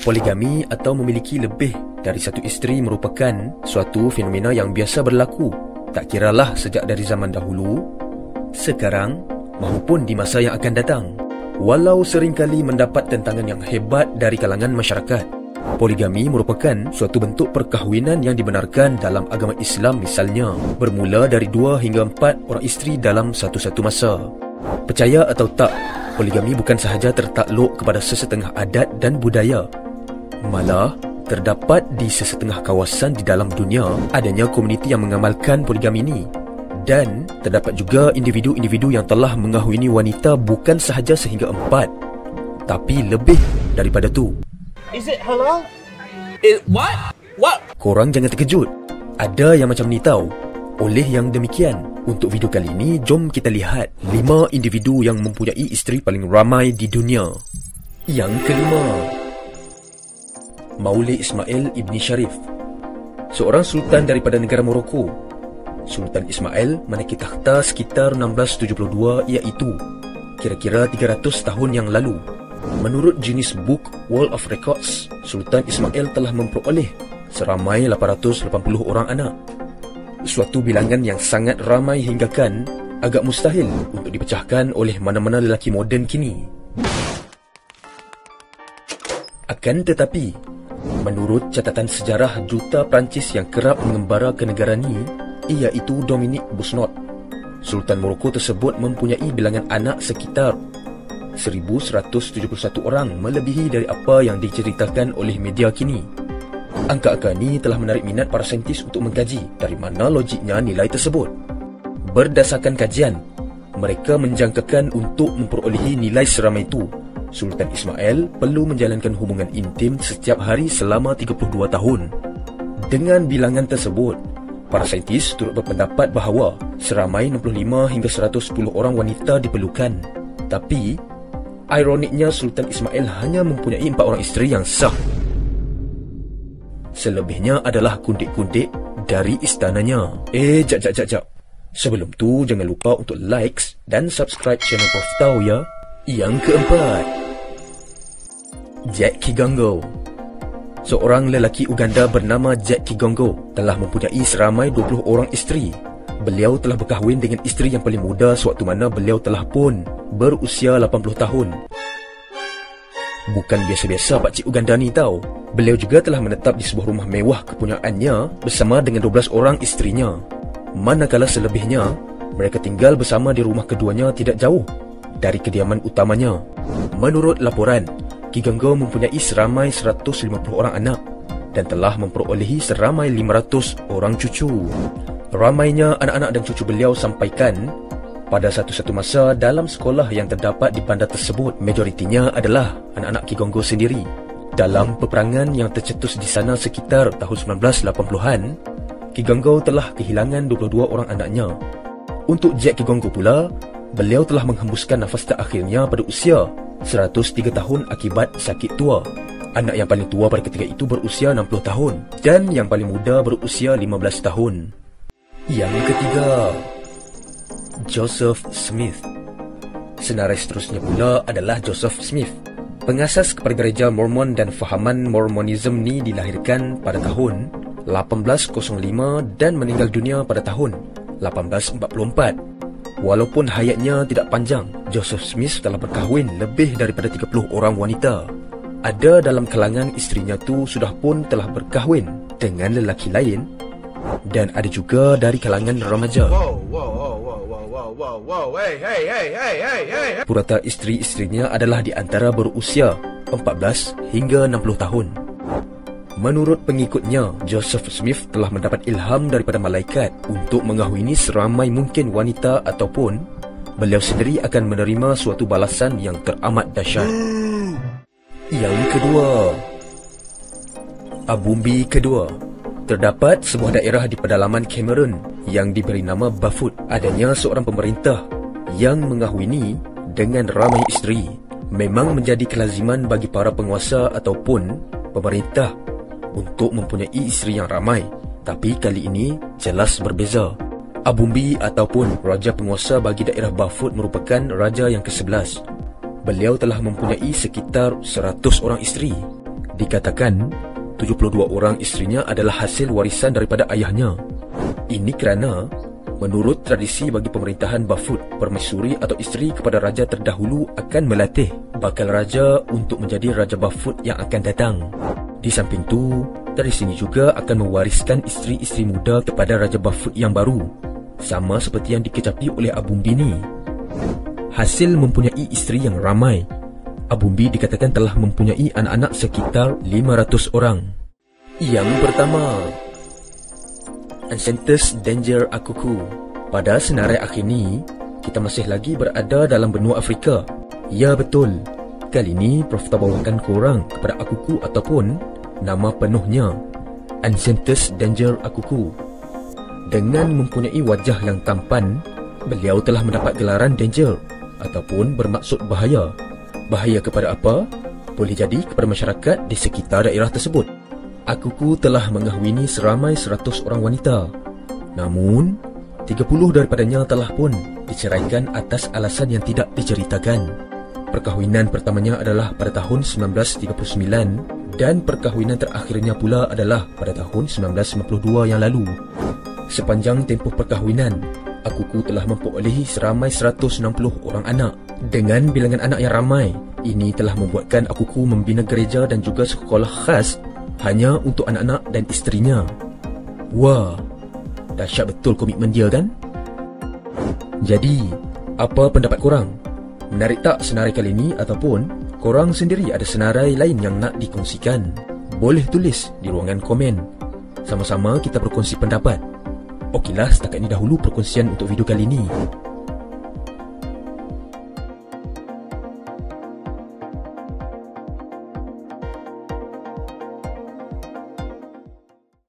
Poligami atau memiliki lebih dari satu isteri merupakan suatu fenomena yang biasa berlaku, tak kiralah sejak dari zaman dahulu, sekarang maupun di masa yang akan datang. Walau seringkali mendapat tentangan yang hebat dari kalangan masyarakat, poligami merupakan suatu bentuk perkahwinan yang dibenarkan dalam agama Islam, misalnya bermula dari 2 hingga 4 orang isteri dalam satu-satu masa. Percaya atau tak, poligami bukan sahaja tertakluk kepada sesetengah adat dan budaya. Malah, terdapat di sesetengah kawasan di dalam dunia adanya komuniti yang mengamalkan poligami ini. Dan terdapat juga individu-individu yang telah mengahwini wanita bukan sahaja sehingga 4, tapi lebih daripada tu. Is it halal? What? Korang jangan terkejut, ada yang macam ni tau. Oleh yang demikian, untuk video kali ini, jom kita lihat 5 individu yang mempunyai isteri paling ramai di dunia. Yang kelima, Maulid Ismail Ibni Sharif, seorang sultan daripada negara Morocco. Sultan Ismail menaiki takhta sekitar 1672, iaitu kira-kira 300 tahun yang lalu. Menurut Guinness Book World of Records, Sultan Ismail telah memperoleh seramai 880 orang anak. Suatu bilangan yang sangat ramai hinggakan agak mustahil untuk dipecahkan oleh mana-mana lelaki moden kini. Akan tetapi, menurut catatan sejarah duta Perancis yang kerap mengembara ke negara ni, iaitu Dominique Busnot, Sultan Morocco tersebut mempunyai bilangan anak sekitar 1171 orang, melebihi dari apa yang diceritakan oleh media kini. Angka-angka ini telah menarik minat para saintis untuk mengkaji dari mana logiknya nilai tersebut. Berdasarkan kajian, mereka menjangkakan untuk memperolehi nilai seramai itu, Sultan Ismail perlu menjalankan hubungan intim setiap hari selama 32 tahun. Dengan bilangan tersebut, para saintis turut berpendapat bahawa seramai 65 hingga 110 orang wanita diperlukan. Tapi, ironiknya Sultan Ismail hanya mempunyai 4 orang isteri yang sah. Selebihnya adalah kundik-kundik dari istananya. Jap. Sebelum tu, jangan lupa untuk likes dan subscribe channel Prof Tau ya. Yang keempat, Jack Kigongo. Seorang lelaki Uganda bernama Jack Kigongo telah mempunyai seramai 20 orang isteri. Beliau telah berkahwin dengan isteri yang paling muda sewaktu mana beliau telah pun berusia 80 tahun. Bukan biasa-biasa pakcik Uganda ni tau. Beliau juga telah menetap di sebuah rumah mewah kepunyaannya bersama dengan 12 orang isterinya. Manakala selebihnya, mereka tinggal bersama di rumah keduanya tidak jauh dari kediaman utamanya. Menurut laporan, Kigongo mempunyai seramai 150 orang anak dan telah memperolehi seramai 500 orang cucu. Ramainya anak-anak dan cucu beliau sampaikan pada satu-satu masa dalam sekolah yang terdapat di bandar tersebut, majoritinya adalah anak-anak Kigongo sendiri. Dalam peperangan yang tercetus di sana sekitar tahun 1980-an, Kigongo telah kehilangan 22 orang anaknya. Untuk Jack Kigongo pula, beliau telah menghembuskan nafas terakhirnya pada usia 103 tahun akibat sakit tua. Anak yang paling tua pada ketika itu berusia 60 tahun dan yang paling muda berusia 15 tahun. Yang ketiga, Joseph Smith. Senarai seterusnya pula adalah Joseph Smith, pengasas kepada gereja Mormon, dan fahaman Mormonism ni dilahirkan pada tahun 1805 dan meninggal dunia pada tahun 1844. Walaupun hayatnya tidak panjang, Joseph Smith telah berkahwin lebih daripada 30 orang wanita. Ada dalam kalangan isterinya tu sudah pun telah berkahwin dengan lelaki lain, dan ada juga dari kalangan remaja. Purata isteri-isterinya adalah di antara berusia 14 hingga 60 tahun. Menurut pengikutnya, Joseph Smith telah mendapat ilham daripada malaikat untuk mengahwini seramai mungkin wanita, ataupun beliau sendiri akan menerima suatu balasan yang teramat dahsyat. Yang kedua, Abumbi kedua. Terdapat sebuah daerah di pedalaman Cameroon yang diberi nama Bafut. Adanya seorang pemerintah yang mengahwini dengan ramai isteri. Memang menjadi kelaziman bagi para penguasa ataupun pemerintah untuk mempunyai isteri yang ramai. Tapi kali ini jelas berbeza. Abumbi ataupun Raja Penguasa bagi daerah Bafut merupakan Raja yang ke-11. Beliau telah mempunyai sekitar 100 orang isteri. Dikatakan 72 orang isterinya adalah hasil warisan daripada ayahnya. Ini kerana menurut tradisi bagi pemerintahan Bafut, permaisuri atau isteri kepada raja terdahulu akan melatih bakal raja untuk menjadi Raja Bafut yang akan datang. Di samping tu, tradisi ini juga akan mewariskan isteri-isteri muda kepada Raja Bafut yang baru, sama seperti yang dikecapi oleh Abumbi ni. Hasil mempunyai isteri yang ramai, Abumbi dikatakan telah mempunyai anak-anak sekitar 500 orang. Yang pertama, Ancestors Danger Akuku. Pada senarai akhir ni, kita masih lagi berada dalam benua Afrika. Ya betul, kali ni Prof tak bawakan korang kepada Akuku ataupun nama penuhnya, Ancestors Danger Akuku. Dengan mempunyai wajah yang tampan, beliau telah mendapat gelaran Danger ataupun bermaksud bahaya. Bahaya kepada apa? Boleh jadi kepada masyarakat di sekitar daerah tersebut. Akuku telah mengahwini seramai 100 orang wanita. Namun, 30 daripadanya telah pun diceraikan atas alasan yang tidak diceritakan. Perkahwinan pertamanya adalah pada tahun 1939 dan perkahwinan terakhirnya pula adalah pada tahun 1952 yang lalu. Sepanjang tempoh perkahwinan, Akuku telah memperolehi seramai 160 orang anak. Dengan bilangan anak yang ramai, ini telah membuatkan Akuku membina gereja dan juga sekolah khas hanya untuk anak-anak dan isterinya. Wah, dahsyat betul komitmen dia kan? Jadi, apa pendapat korang? Menarik tak senarai kali ini ataupun korang sendiri ada senarai lain yang nak dikongsikan? Boleh tulis di ruangan komen. Sama-sama kita berkongsi pendapat. Okeylah, setakat ini dahulu perkongsian untuk video kali ini.